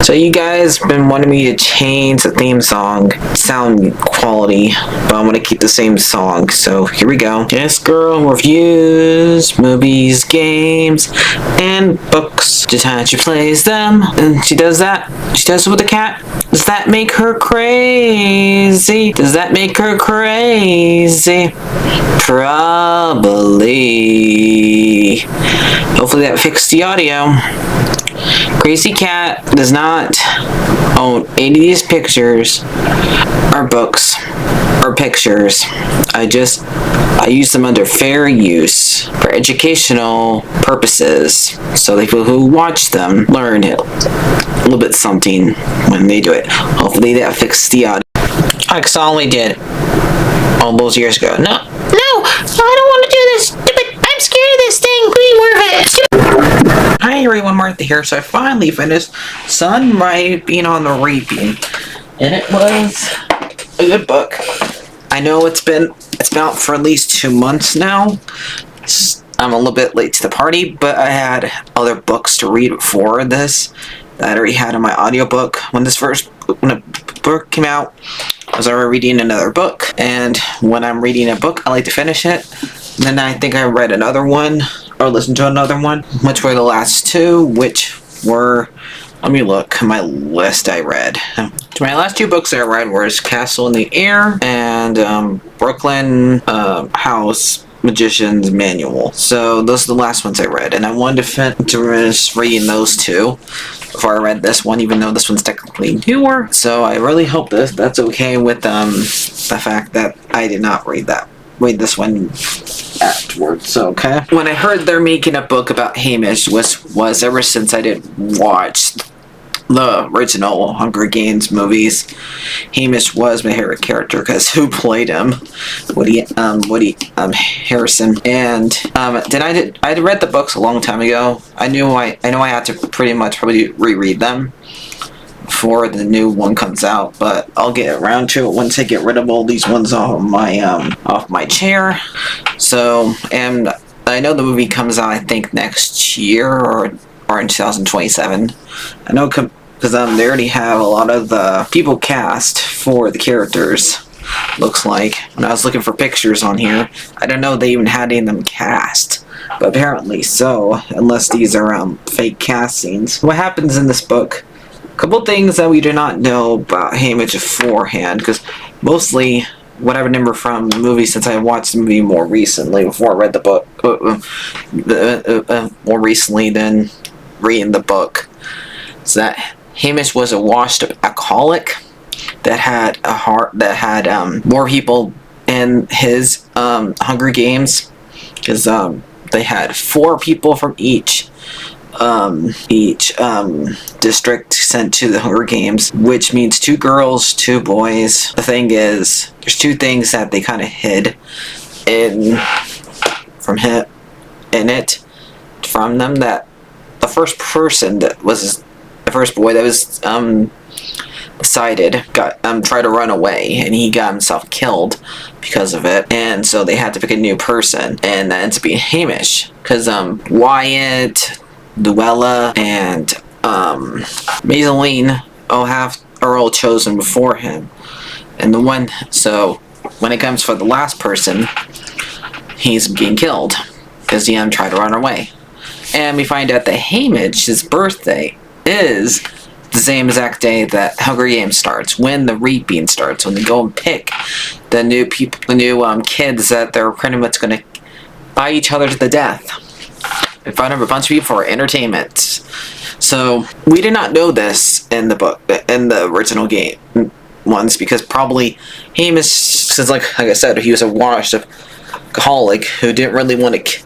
So you guys been wanting me to change the theme song sound quality, but I'm gonna keep the same song. So here we go. This girl reviews movies, games, and books. Just how she plays them, and she does that. She does it with the cat. Does that make her crazy? Does that make her crazy? Probably. Hopefully that fixed the audio. Crazy Cat does not own any of these pictures or books or pictures. I use them under fair use for educational purposes, so the people who watch them learn a little bit something when they do it. Hopefully that fixed the audio. I only did all those years ago. No, I don't want to do this. I'm scared of this thing. Hi everyone, Martha here. So I finally finished Sunrise Being on the Reaping, and it was a good book. I know it's been out for at least 2 months now. I'm a little bit late to the party, but I had other books to read before this that I already had in my audiobook. When the book came out, I was already reading another book, and when I'm reading a book, I like to finish it. And then I think I read another one, or listened to another one, which were the last two, which were, let me look, my list I read. My last two books I read was Castle in the Air and Brooklyn House Magician's Manual. So those are the last ones I read, and I wanted to finish reading those two before I read this one, even though this one's technically newer. So I really hope that's okay with the fact that I did not read this one afterwards. So okay. When I heard they're making a book about Hamish, which was ever since I did watch the original Hunger Games movies, Hamish was my favorite character because who played him? Woody Harrison. And I read the books a long time ago. I know I had to pretty much probably reread them before the new one comes out, but I'll get around to it once I get rid of all these ones off my chair. So, and I know the movie comes out I think next year or in 2027. I know because they already have a lot of the people cast for the characters. Looks like when I was looking for pictures on here, I don't know if they even had any of them cast, but apparently so, unless these are fake castings. What happens in this book? Couple things that we do not know about Hamish beforehand, because mostly what I remember from the movie, since I watched the movie more recently before I read the book, more recently than reading the book, is that Hamish was a washed-up alcoholic that had more people in his Hunger Games, because they had 4 people from each district sent to the Hunger Games, which means 2 girls, 2 boys. The thing is, there's 2 things that they kind of hid from them. That the first person that was the first boy that was sighted tried to run away, and he got himself killed because of it, and so they had to pick a new person, and that ends up being Hamish, because Wyatt, Luella, and Maiseline are all chosen before him. And so when it comes for the last person, he's being killed because he tried to run away. And we find out that Hamish's birthday is the same exact day that Hunger Games starts, when the reaping starts, when they go and pick the new people, the new kids that they're pretty much going to fight each other to the death in front of a bunch of people for entertainment. So we did not know this in the book, in the original game ones, because probably Hamish, since like I said, he was a washed alcoholic who didn't really want to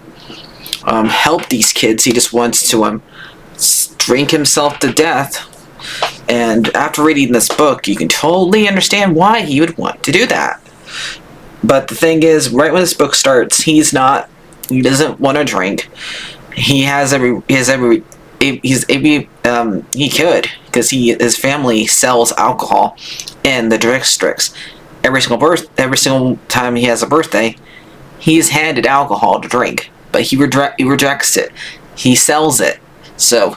help these kids. He just wants to drink himself to death. And after reading this book, you can totally understand why he would want to do that. But the thing is, right when this book starts, he doesn't want to drink. He could, because his family sells alcohol in the districts. Every single time he has a birthday, he's handed alcohol to drink, but he rejects it. He sells it, so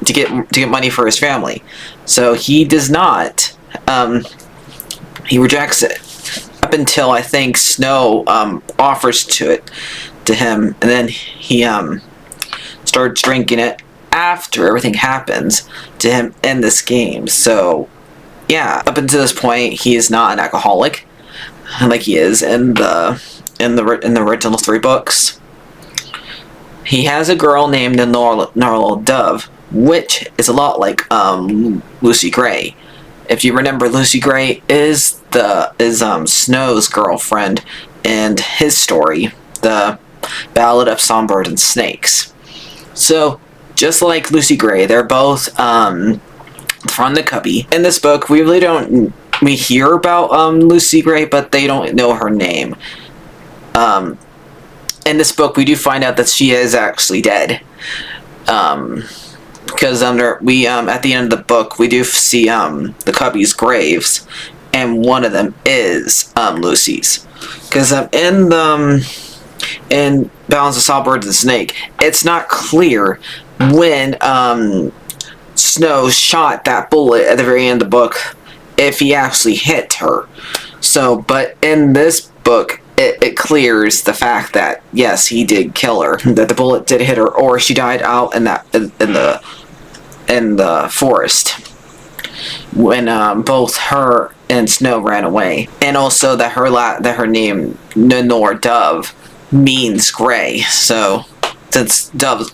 to get money for his family. So he does not. He rejects it up until I think Snow offers to him, and then he starts drinking it after everything happens to him in this game. So yeah, up until this point, he is not an alcoholic like he is in the original 3 books. He has a girl named Gnarled Dove, which is a lot like Lucy Gray. If you remember, Lucy Gray is Snow's girlfriend in his story, The Ballad of Songbirds and Snakes. So, just like Lucy Gray, they're both from the Cubby. In this book, we really don't... We hear about Lucy Gray, but they don't know her name. In this book, we do find out that she is actually dead. Because at the end of the book, we do see the Cubby's graves, and one of them is Lucy's. Because in Balance of Songbirds and Snake, it's not clear when Snow shot that bullet at the very end of the book if he actually hit her. So, but in this book, it clears the fact that yes, he did kill her, that the bullet did hit her, or she died out in the forest when both her and Snow ran away, and also that her name Gnarled Dove means gray. So since doves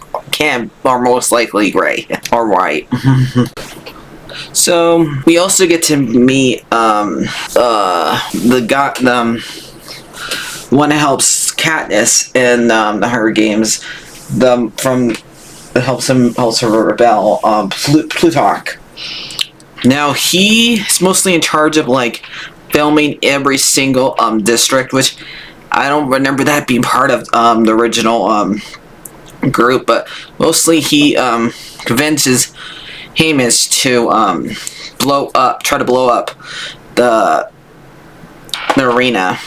are most likely gray or white. So we also get to meet one that helps Katniss in the Hunger Games, helps her rebel, Plutarch. Now he's mostly in charge of like filming every single district, which I don't remember that being part of the original group, but mostly he convinces Hamish to try to blow up the arena,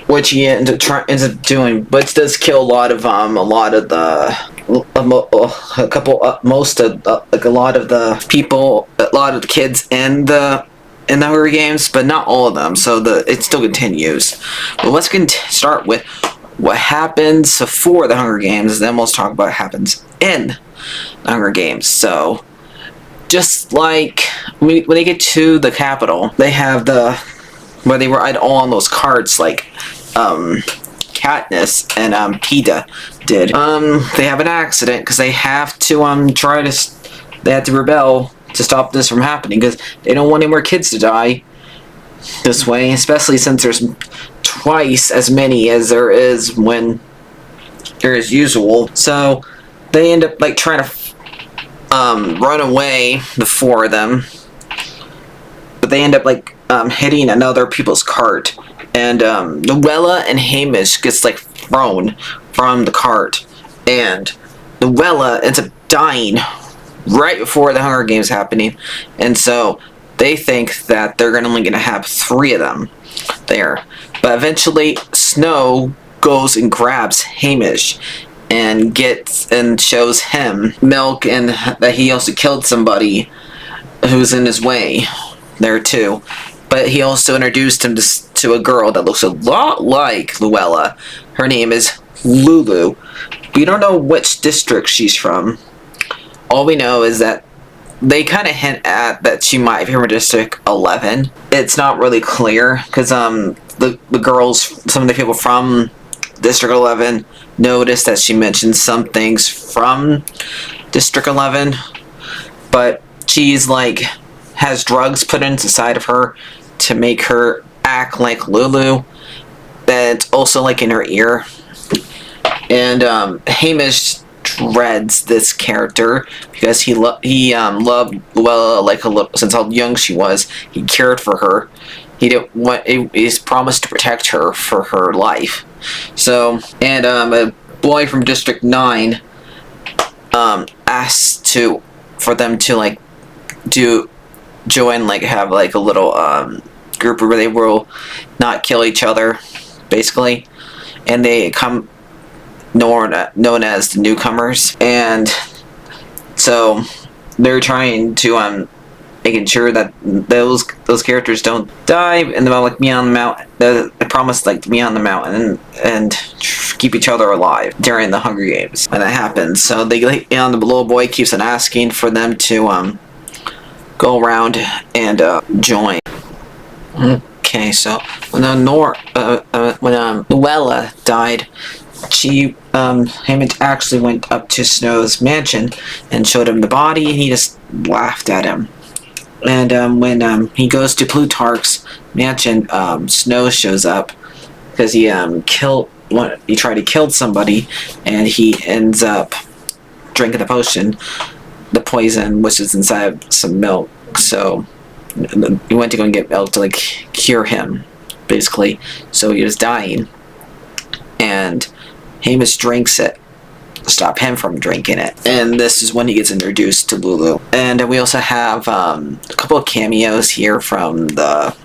which he ends up doing, but does kill a lot of the people, a lot of the kids in the Hunger Games, but not all of them. So it still continues. But let's start with what happens before the Hunger Games, then we'll talk about what happens in the Hunger Games. So, just like when they get to the Capitol, they have where they ride all on those carts, like Katniss and Peeta did. They have an accident because they have to they have to rebel to stop this from happening, because they don't want any more kids to die this way, especially since there's twice as many as there is usual. So they end up like trying to run away, the 4 of them, but they end up like hitting another people's cart, and Luella and Hamish gets like thrown from the cart, and Luella ends up dying right before the Hunger Games happening, and so they think that they're only going to have 3 of them there. But eventually, Snow goes and grabs Hamish and shows him Milk, and that he also killed somebody who's in his way there too. But he also introduced him to a girl that looks a lot like Luella. Her name is Lulu. We don't know which district she's from. All we know is that they kind of hint at that she might be from District 11. It's not really clear, because the girls, some of the people from District 11 noticed that she mentioned some things from District 11, but she's like has drugs put inside of her to make her act like Lulu, that's also like in her ear. And Hamish dreads this character because he loved Luella like since how young she was. He cared for her. He's promised to protect her for her life. So, and a boy from District 9 asked for them to like join, like have like a little group where they will not kill each other, basically, and they come known as the newcomers, and So they're trying to making sure that those characters don't die, and they'll like be on the mountain. They promise like to be on the mountain and keep each other alive during the Hunger Games when that happens. So they the little boy keeps on asking for them to go around and join. Okay, so when Luella died, Hammond actually went up to Snow's mansion and showed him the body, and he just laughed at him. And when he goes to Plutarch's mansion, Snow shows up because he tried to kill somebody, and he ends up drinking the poison, which is inside some milk. So he went to go and get milk to like cure him, basically. So he was dying, and Hamish drinks it to stop him from drinking it. And this is when he gets introduced to Lulu. And we also have a couple of cameos here from the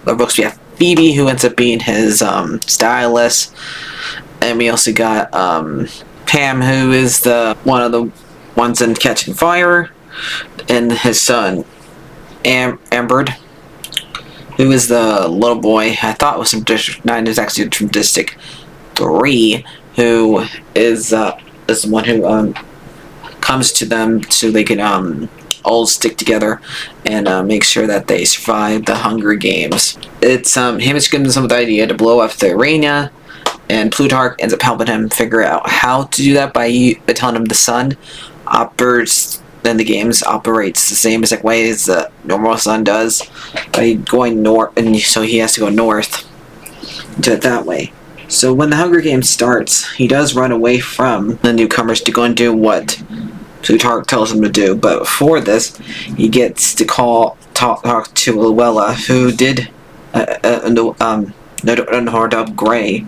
books. We have Phoebe, who ends up being his stylist, and we also got Pam, who is one of the ones in Catching Fire, and his son Amberd, who is the little boy I thought was from District 9, is actually from District 3, who is the one who comes to them so they can all stick together and make sure that they survive the Hunger Games. It's Hamish gives them the idea to blow up the arena, and Plutarch ends up helping him figure out how to do that by telling him the sun operates. Then the games operates the same exact way as the normal sun does, by going north, and so he has to go north to do it that way. So when the Hunger Games starts, he does run away from the newcomers to go and do what Plutarch tells him to do. But before this, he gets to talk to Luella, who did Nordub Gray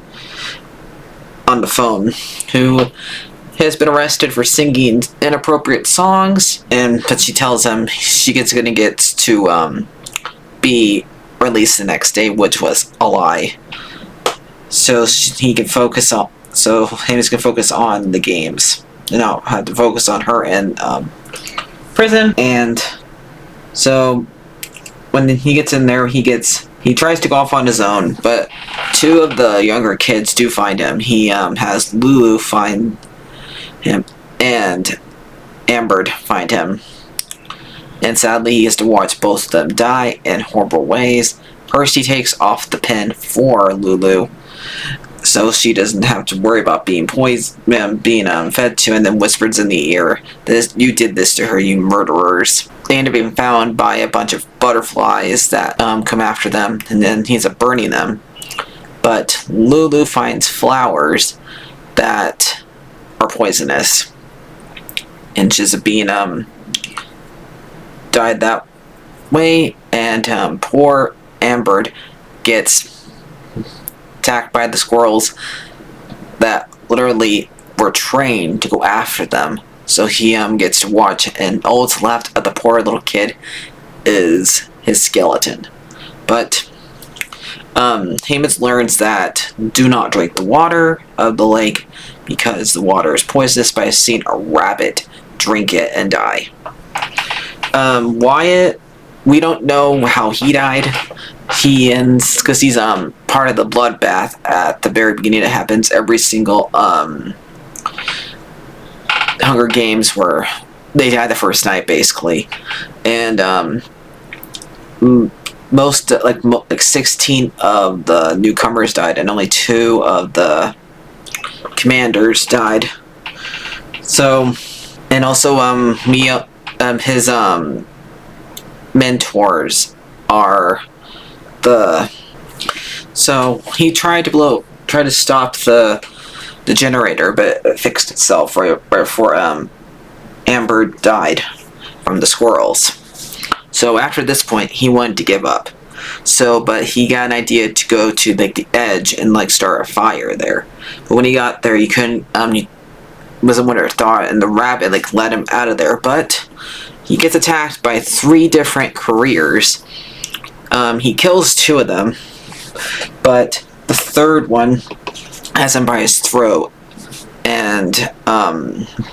on the phone, who has been arrested for singing inappropriate songs, but she tells him gonna get to be released the next day, which was a lie. So he can focus on. So Hamish can focus on the games. Have to focus on her in prison. And so when he gets in there, he tries to go off on his own, but two of the younger kids do find him. He has Lulu find him and Amberd find him, and sadly he has to watch both of them die in horrible ways. First, he takes off the pin for Lulu, so she doesn't have to worry about being being fed to, and then whispers in the ear, "You did this to her, you murderers." They end up being found by a bunch of butterflies that come after them, and then he ends up burning them. But Lulu finds flowers that are poisonous, and she's being died that way. And poor Amberd gets attacked by the squirrels that literally were trained to go after them. So he gets to watch, and all that's left of the poor little kid is his skeleton. But Hamish learns that do not drink the water of the lake because the water is poisonous, by seeing a rabbit drink it and die. Wyatt, we don't know how he died. He ends, because he's part of the bloodbath at the very beginning. It happens every single Hunger Games where they die the first night, basically. And most like 16 of the newcomers died, and only 2 of the commanders died. So, and also his mentors are so he tried to stop the generator, but it fixed itself right before Amberd died from the squirrels. So after this point, he wanted to give up. So, but he got an idea to go to like the edge and like start a fire there. But when he got there, he couldn't. He wasn't what he thought, and the rabbit like let him out of there. But he gets attacked by 3 different careers. He kills 2 of them, but the third one has him by his throat and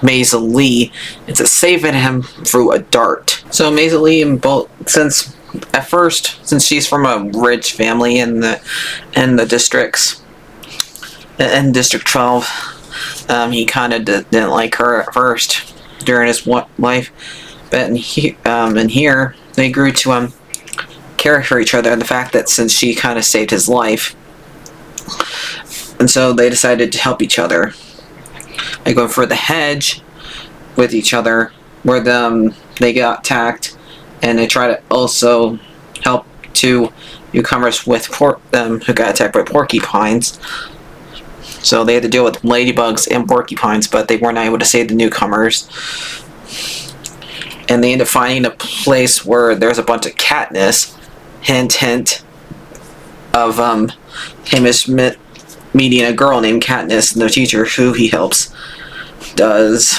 Maisie Lee ends up saving him through a dart. So Maisie Lee, and both, since she's from a rich family in the districts, in District 12, he kind of didn't like her at first during his life, but in here they grew to care for each other, and the fact that since she kind of saved his life, and so they decided to help each other. They go for the hedge with each other, where they got attacked, and they try to also help two newcomers with who got attacked by porcupines. So they had to deal with ladybugs and porcupines, but they weren't able to save the newcomers. And they end up finding a place where there's a bunch of Katniss, hint hint, of Hamish meeting a girl named Katniss, and their teacher, who he helps, does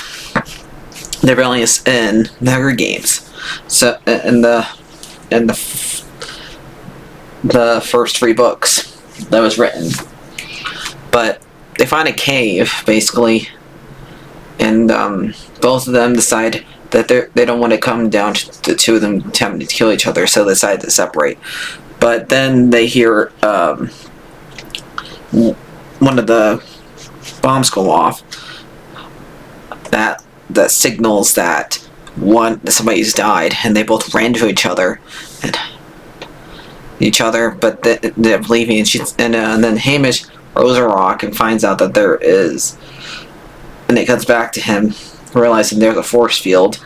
the rebellious in the Hunger Games. So in the first 3 books that was written, but they find a cave basically, and both of them decide that they don't want to come down to the two of them attempting to kill each other, so they decide to separate. But then they hear one of the bombs go off that signals that somebody's died, and they both ran to each other, but they're leaving, and then Hamish throws a rock and finds out that there is, and it comes back to him, realizing there's a force field,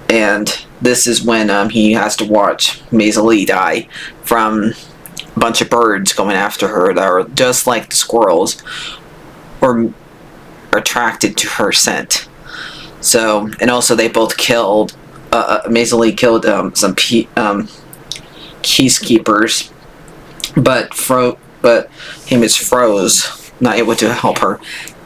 and this is when he has to watch Maisie Lee die from a bunch of birds going after her that are just like the squirrels, or attracted to her scent. So, and also they both killed, Maisie Lee killed some peacekeepers, but Hamish froze, not able to help her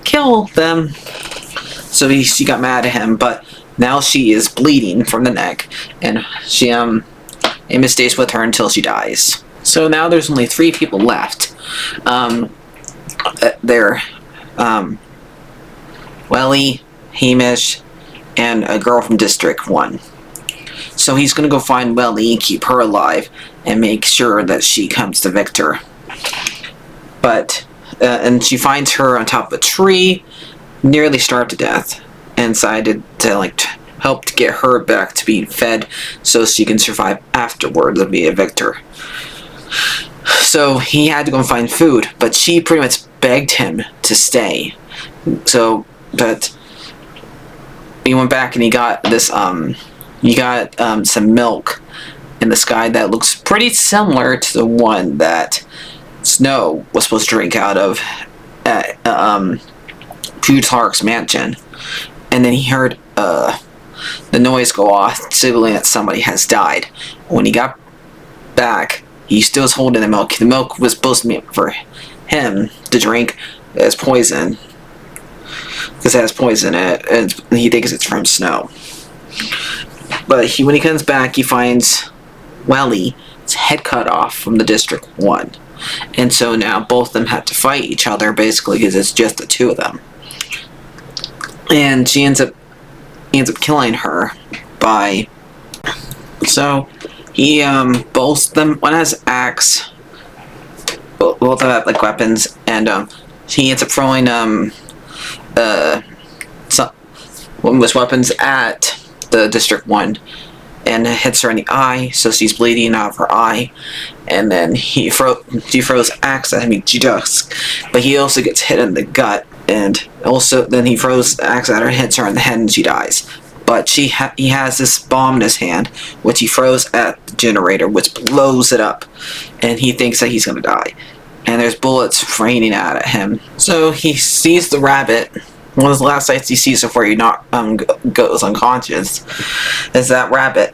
kill them. So she got mad at him, but now she is bleeding from the neck, and Hamish stays with her until she dies. So now there's only 3 people left. Welly, Hamish, and a girl from District 1. So he's going to go find Welly and keep her alive and make sure that she comes to Victor. But, and she finds her on top of a tree, nearly starved to death, and decided to help to get her back to being fed so she can survive afterwards and be a Victor. So he had to go and find food, but she pretty much begged him to stay. So, but he went back and he got this, some milk in the sky that looks pretty similar to the one that Snow was supposed to drink out of at Plutarch's mansion. And then he heard the noise go off, signaling that somebody has died. When he got back, he still was holding the milk. The milk was supposed to be for him to drink as poison, because it has poison in it, and he thinks it's from Snow. But when he comes back, he finds Welly's head cut off from the District 1. And so now both of them have to fight each other, basically, because it's just the 2 of them. And he ends up killing her by... So, he, both of them, one has axe, both have, weapons, and, he ends up throwing, one of his weapons at the District 1, and it hits her in the eye, so she's bleeding out of her eye, and then she throws axe at him, but he also gets hit in the gut, and also then he throws the axe at her and hits her in the head, and she dies. But he has this bomb in his hand, which he throws at the generator, which blows it up, and he thinks that he's going to die. And there's bullets raining out at him. So he sees the rabbit. One of the last sights he sees before he goes unconscious is that rabbit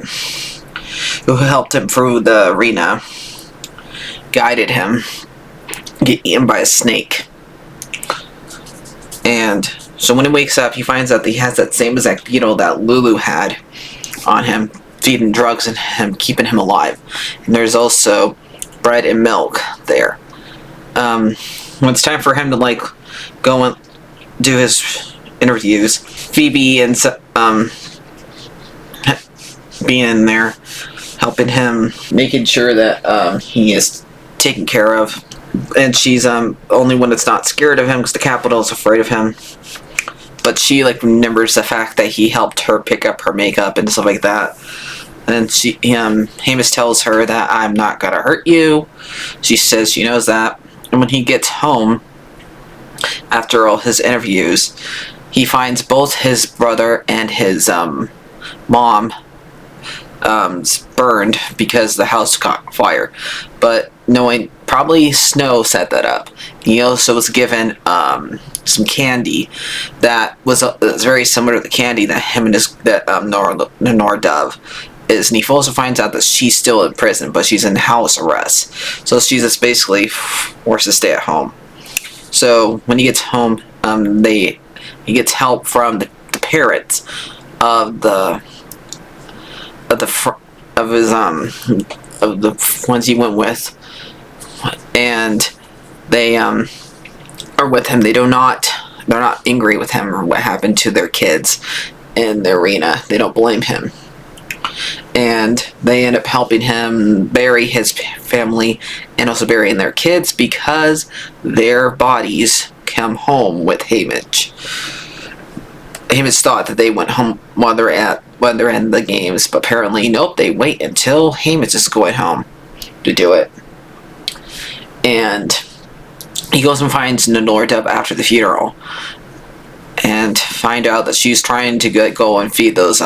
who helped him through the arena, guided him, get eaten by a snake. And so when he wakes up, he finds out that he has that same exact beetle that Lulu had on him, feeding drugs and keeping him alive. And there's also bread and milk there. When it's time for him to go do his interviews. Phoebe and being in there, helping him, making sure that he is taken care of. And she's only one that's not scared of him because the Capitol is afraid of him. But she like remembers the fact that he helped her pick up her makeup and stuff like that. And Hamish tells her that I'm not gonna hurt you. She says she knows that. And when he gets home, after all his interviews, he finds both his brother and his mom burned because the house caught fire. But knowing probably Snow set that up. He also was given some candy that was very similar to the candy that him and Nora Dove is, and he also finds out that she's still in prison, but she's in house arrest. So she's just basically forced to stay at home. So when he gets home, he gets help from the parents of the ones he went with, and they are with him. They're not angry with him or what happened to their kids in the arena. They don't blame him. And they end up helping him bury his family and also burying their kids because their bodies come home with Hamish. Hamish thought that they went home while they're in the games, but apparently nope, they wait until Hamish is going home to do it. And he goes and finds Nora Dove after the funeral and find out that she's trying to go and feed those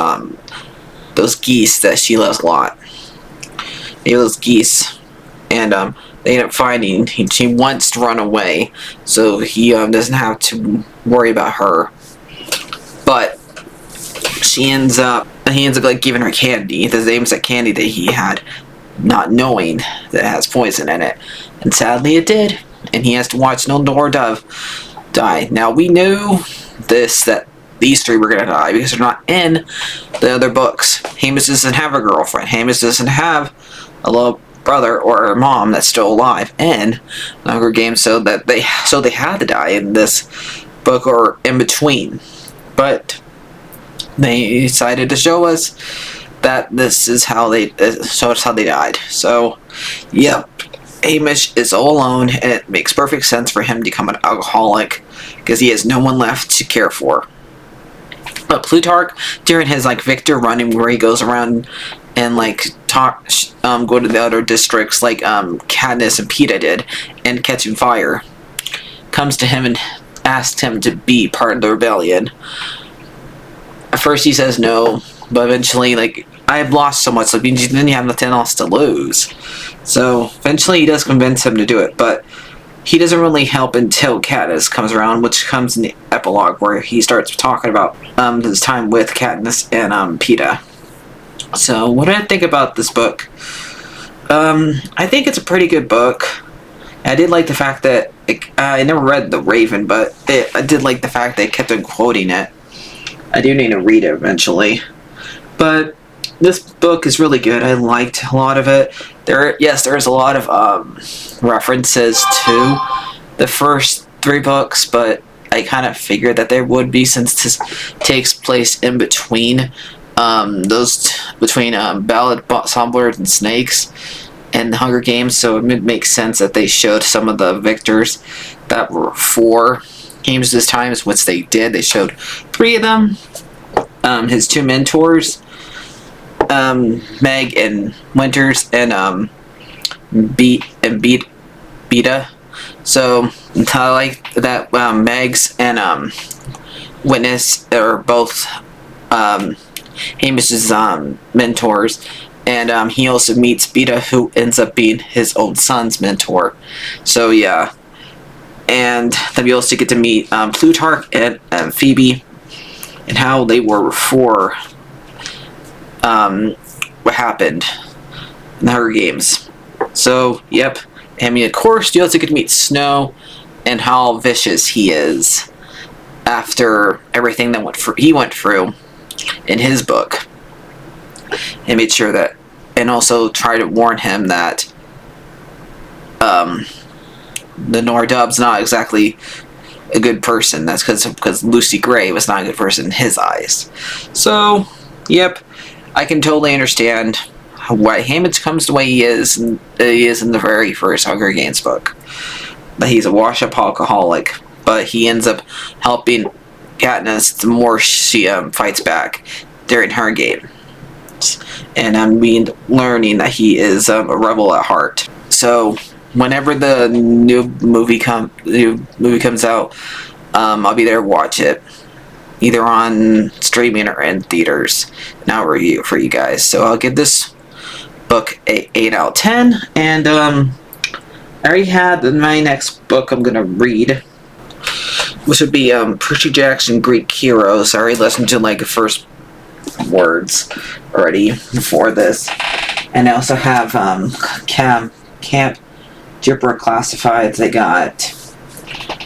geese that she loves a lot. Those geese, and they end up finding. She wants to run away, so he doesn't have to worry about her. But he ends up like giving her candy, the same exact candy that he had, not knowing that it has poison in it. And sadly, it did. And he has to watch Nora Dove die. Now we knew that these three were going to die because they're not in the other books. Hamish doesn't have a girlfriend. Hamish doesn't have a little brother or a mom that's still alive in the Hunger Games, so they had to die in this book or in between. But they decided to show us that this is how they died. So, yep, Hamish is all alone, and it makes perfect sense for him to become an alcoholic because he has no one left to care for. But Plutarch, during his Victor running, where he goes around and go to the other districts like Katniss and Peeta did, and catching fire, comes to him and asks him to be part of the rebellion. At first he says no, but eventually I have lost so much, then you have nothing else to lose. So eventually he does convince him to do it, but he doesn't really help until Katniss comes around, which comes in the epilogue where he starts talking about his time with Katniss and Peeta. So what do I think about this book? I think it's a pretty good book. I did like the fact that I never read The Raven, but I did like the fact they kept on quoting it. I do need to read it eventually. But this book is really good. I liked a lot of it. There's a lot of references to the first three books, but I kind of figured that there would be, since this takes place in between Ballad, Songbirds, and Snakes and the Hunger Games, so it would make sense that they showed some of the victors that were for Hamish's times, which they did. They showed 3 of them. His 2 mentors, Meg and Winters, and Beta. So I like that Meg's and Witness are both Hamish's mentors, and he also meets Beta, who ends up being his own son's mentor. So yeah, and then we also get to meet Plutarch and Phoebe, and how they were for what happened in the Hunger Games. So yep, I mean, of course you also get to meet Snow and how vicious he is after everything that he went through in his book, and made sure that, and also try to warn him that the Nora Dove's not exactly a good person. That's because Lucy Gray was not a good person in his eyes. So, yep, I can totally understand why Hammond comes the way he is in the very first Hunger Games book. That he's a wash-up alcoholic, but he ends up helping Katniss the more she fights back during her game. And I'm learning that he is a rebel at heart. So whenever the new movie comes out, I'll be there to watch it, either on streaming or in theaters. And I'll review it for you guys. So I'll give this book a 8 out of 10. And I already had my next book I'm gonna read, which would be Percy Jackson Greek Heroes. I already listened to like the first words already before this. And I also have Camp Dipper Classifieds. I got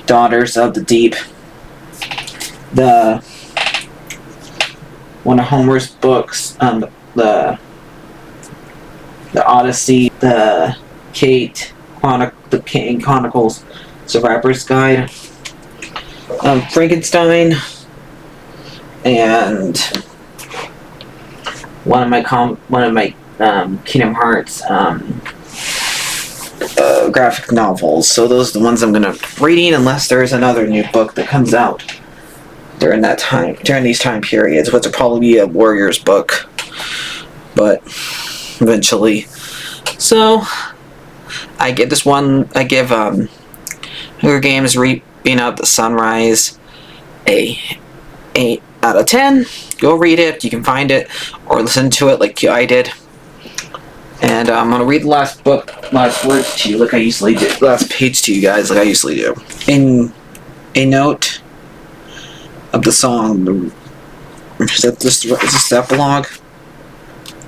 Daughters of the Deep, one of Homer's books, the Odyssey, the the King Chronicles, Survivor's Guide, Frankenstein, and one of my Kingdom Hearts graphic novels. So those are the ones I'm gonna reading, unless there's another new book that comes out during these time periods, which will probably be a Warriors book, but eventually. So I give Hunger Games Reaping Out the Sunrise a 8 out of 10. Go read it. You can find it or listen to it like I did. And I'm gonna read the last words to you, like I usually do. Last page to you guys, like I usually do. In a note of the song, is this epilogue?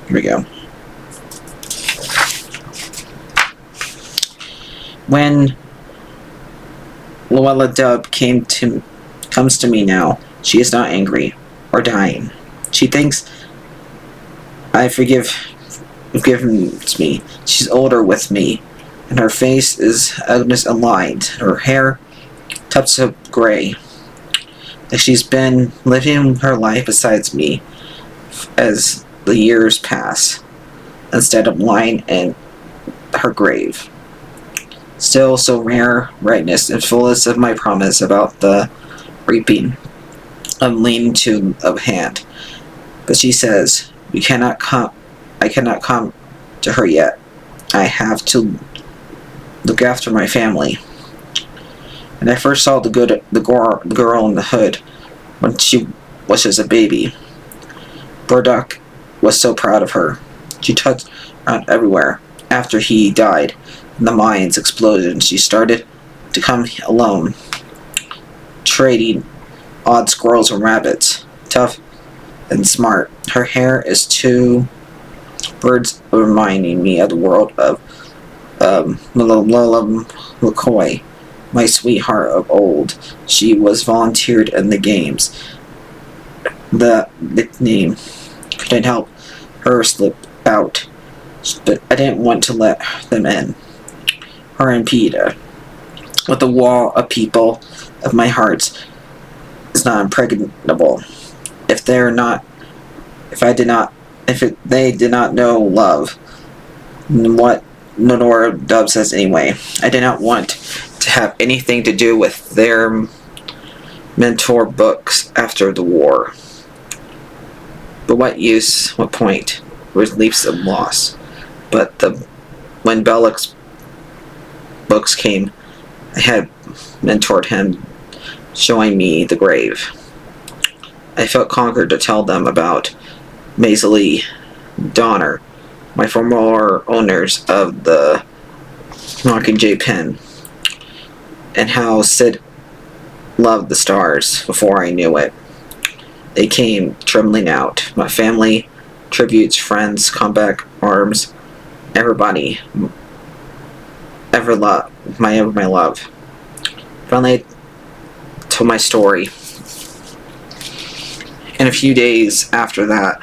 Here we go. When Luella Dub comes to me now, she is not angry or dying. She thinks I forgives me. She's older with me, and her face is Agnes aligned. Her hair tufts of gray. Like she's been living her life beside me as the years pass, instead of lying in her grave. Still so rare rightness and fullness of my promise about the reaping. I'm leaning to a hand, but she says I cannot come to her yet. I have to look after my family. And I first saw the girl in the hood when she was just a baby. Burdock was so proud of her. She touched around everywhere. After he died, and the mines exploded, and she started to come alone, trading odd squirrels and rabbits, tough and smart. Her hair is two birds reminding me of the world of McCoy, my sweetheart of old. She was volunteered in the games. The nickname couldn't help her slip out, but I didn't want to let them in. Her and Peter, with the wall of people of my hearts, is not impregnable. If they did not know love, what Lenora Dub says anyway. I did not want to have anything to do with their mentor books after the war. But what use? What point? Was leaps of loss. But when Belloq's books came, I had mentored him, showing me the grave. I felt conquered to tell them about Maisie Donner, my former owners of the Mockingjay pen, and how Sid loved the stars before I knew it. They came trembling out. My family, tributes, friends, comeback arms, everybody, my love. Finally, I told my story. And a few days after that,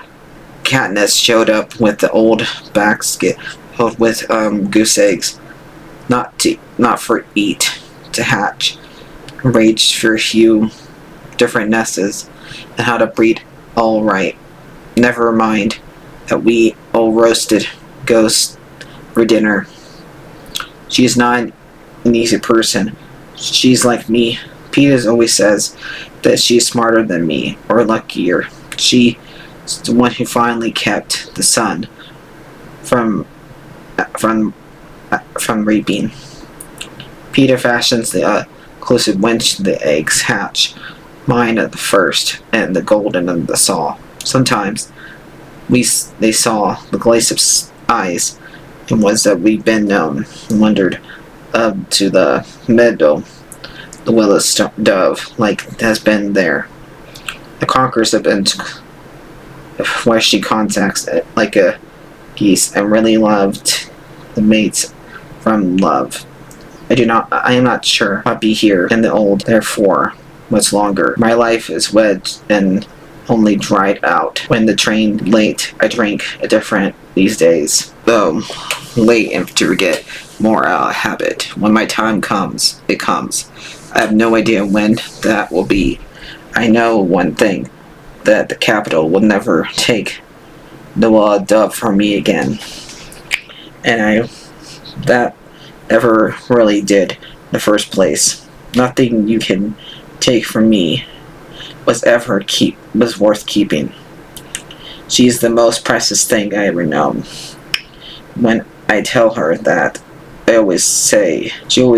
Katniss showed up with the old basket filled with goose eggs, not for eat, to hatch. raged for a few different nests and how to breed all right. Never mind that we all roasted ghosts for dinner. She's not an easy person. She's like me. Peters always says that she's smarter than me, or luckier. She's the one who finally kept the sun from reaping. Peter fashions the closest whence the eggs hatch, mine at the first, and the golden in the saw. Sometimes they saw the glaze of eyes, and was that we've been known, and wondered to the meadow, the willow dove, like has been there. The conquerors have been where she contacts it like a geese, and really loved the mates from love. I am not sure I'll be here in the old, therefore, much longer. My life is wedged and only dried out. When the train late, I drink a different these days. Though late and to get more habit. When my time comes, it comes. I have no idea when that will be. I know one thing, that the capital will never take the dove from me again. And that ever really did in the first place. Nothing you can take from me was worth keeping. She's the most precious thing I ever known. When I tell her that, she always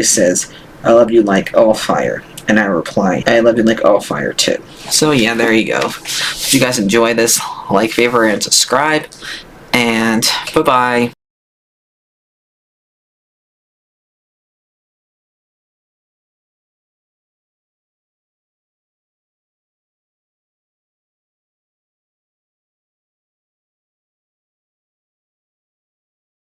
says, I love you like all fire. And I reply, I love you like all fire too. So yeah, there you go. If you guys enjoy this, like, favorite, and subscribe. And bye-bye.